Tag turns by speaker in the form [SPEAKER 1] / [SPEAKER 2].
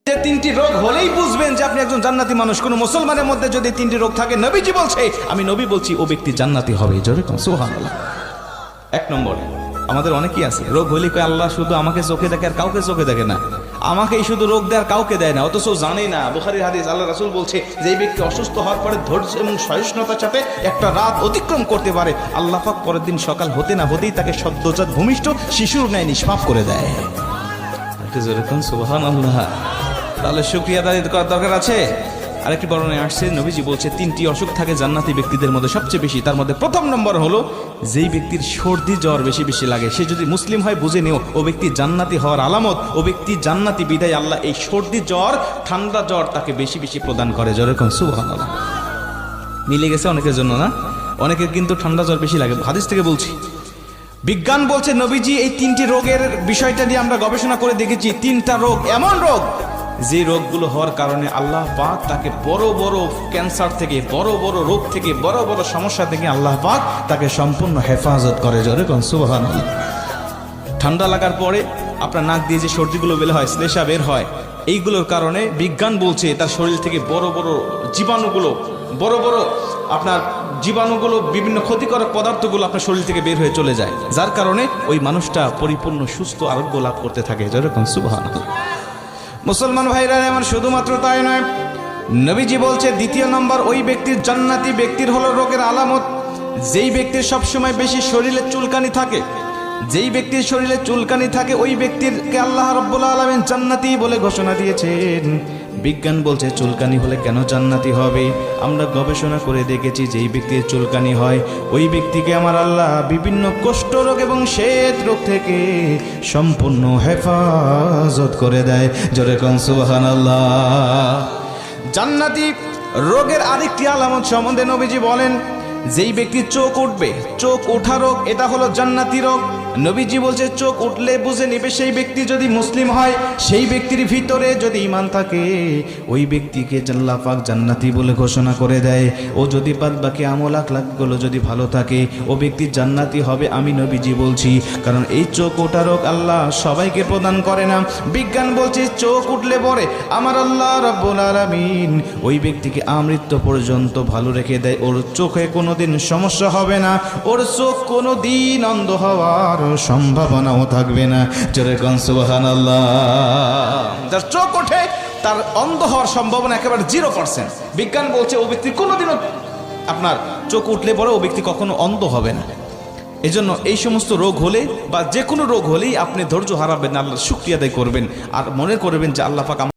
[SPEAKER 1] যে তিনটি রোগ হলেই বুঝবেন যে আপনি একজন জান্নাতি মানুষ। কোন মুসলমানের মধ্যে যদি তিনটি রোগ থাকে, নবীজি বলছে, আমি নবী বলছি, ও ব্যক্তি জান্নাতি হবে। জোরে কোন সুবহানাল্লাহ। এক নম্বর, আমাদের অনেকেই আছে রোগ হলে কয় আল্লাহ শুধু আমাকে চোখে দেখে আর কাউকে চোখে দেখে না, আমাকেই শুধু রোগ দেয় আর কাউকে দেয় না, অথচ জানে না। বুখারীর হাদিস, আল্লাহ রাসূল বলছে যে এই ব্যক্তি অসুস্থ হওয়ার পরে ধৈর্য এবং সহিষ্ণুতার সাথে একটা রাত অতিক্রম করতে পারে, আল্লাহ পাক পরের দিন সকাল হতে না হতেই তাকে সদ্যজাত ভূমিষ্ঠ শিশুর ন্যায় নিষ্পাপ করে দেয়। সুবহানাল্লাহ। তাহলে শুকরিয়া আদায় করার দরকার আছে। আরেকটি বর্ণনায় আসছে, নবীজি বলছে তিনটি অসুখ থাকে জান্নাতি ব্যক্তিদের মধ্যে সবচেয়ে বেশি। তার মধ্যে প্রথম নম্বর হলো, যেই ব্যক্তির সর্দি জ্বর বেশি বেশি লাগে, সে যদি মুসলিম হয় বুঝে নিও ও ব্যক্তি জান্নাতি হওয়ার আলামত, ও ব্যক্তি জান্নাতি। বিদায় আল্লাহ এই সর্দি জ্বর, ঠান্ডা জ্বর তাকে বেশি বেশি প্রদান করে। যেরকম সুবহানাল্লাহ। মিলে গেছে অনেকের জন্য না, অনেকের কিন্তু ঠান্ডা জ্বর বেশি লাগে। হাদিস থেকে বলছি, বিজ্ঞান বলছে, নবীজি এই তিনটি রোগের বিষয়টা নিয়ে আমরা গবেষণা করে দেখেছি। তিনটা রোগ এমন রোগ, যে রোগগুলো হওয়ার কারণে আল্লাহ পাক তাকে বড় বড় ক্যান্সার থেকে, বড় বড় রোগ থেকে, বড় বড় সমস্যা থেকে আল্লাহ পাক তাকে সম্পূর্ণ হেফাজত করে। জোরে কোন সুবহানাল্লাহ। ঠান্ডা লাগার পরে আপনার নাক দিয়ে যে সর্দিগুলো বের হয়, শ্লেষা বের হয়, এইগুলোর কারণে বিজ্ঞান বলছে তার শরীর থেকে বড় বড় জীবাণুগুলো, বড় বড় আপনার জীবাণুগুলো, বিভিন্ন ক্ষতিকর পদার্থগুলো আপনার শরীর থেকে বের হয়ে চলে যায়, যার কারণে ওই মানুষটা পরিপূর্ণ সুস্থ আরোগ্য লাভ করতে থাকে। যেরকম সুবহানাল্লাহ। মুসলমান ভাইরা আমার, শুধুমাত্র তাই নয়, নবীজি বলছে দ্বিতীয় নম্বর, ওই ব্যক্তির জান্নাতি ব্যক্তির হলো রোগের আলামত, যেই ব্যক্তির সবসময় বেশি শরীরে চুলকানি থাকে। যেই ব্যক্তির শরীরে চুলকানি থাকে ওই ব্যক্তিরকে আল্লাহ রাব্বুল আলামিন জান্নাতি বলে ঘোষণা দিয়েছেন। বিজ্ঞান বলছে চুলকানি হলে কেন জান্নাতি হবে? আমরা গবেষণা করে দেখেছি, যেই ব্যক্তির চুলকানি হয় ওই ব্যক্তিকে আমার আল্লাহ বিভিন্ন কুষ্ঠ রোগ এবং শ্বেত রোগ থেকে সম্পূর্ণ হেফাজত করে দেয়। জোরে কোন সুবহানাল্লাহ। জান্নাতি রোগের আরেকটি আলামত সম্বন্ধে নবীজি বলেন, যেই ব্যক্তির চোখ উঠবে, চোখ ওঠা রোগ, এটা হলো জান্নাতি রোগ। নবীজি বলছে চোখ উঠলে বুঝে নেবে সেই ব্যক্তি যদি মুসলিম হয়, সেই ব্যক্তির ভিতরে যদি ঈমান থাকে, ওই ব্যক্তিকে আল্লাহ পাক জান্নাতি বলে ঘোষণা করে দেয়। ও যদি বাদবাকি আমল আখলাকগুলো যদি ভালো থাকে, ও ব্যক্তি জান্নাতি হবে, আমি নবীজি বলছি। কারণ এই চোখ ওঠা রোগ আল্লাহ সবাইকে প্রদান করে না। বিজ্ঞান বলছে চোখ উঠলে পরে আমার আল্লাহ রাব্বুল আলামিন ওই ব্যক্তিকে আমৃত্যু পর্যন্ত ভালো রেখে দেয়। ওর চোখে কোনোদিন সমস্যা হবে না, ওর চোখ কোনোদিন অন্ধ হওয়ার সম্ভাবনাও থাকবে না। জোরে কোন সুবহানাল্লাহ। যার চোখ ওঠে তার অন্ধ হওয়ার সম্ভাবনা একেবারে 0%। বিজ্ঞান বলছে ও ব্যক্তি কোনোদিনও, আপনার চোখ উঠলে পরে ও ব্যক্তি কখনো অন্ধ হবে না। এজন্য এই সমস্ত রোগ হলে বা যে কোনো রোগ হলেই আপনি ধৈর্য হারাবেন না, আল্লাহর শুকরিয়া আদায় করবেন আর মনে করবেন যে আল্লাহ পাক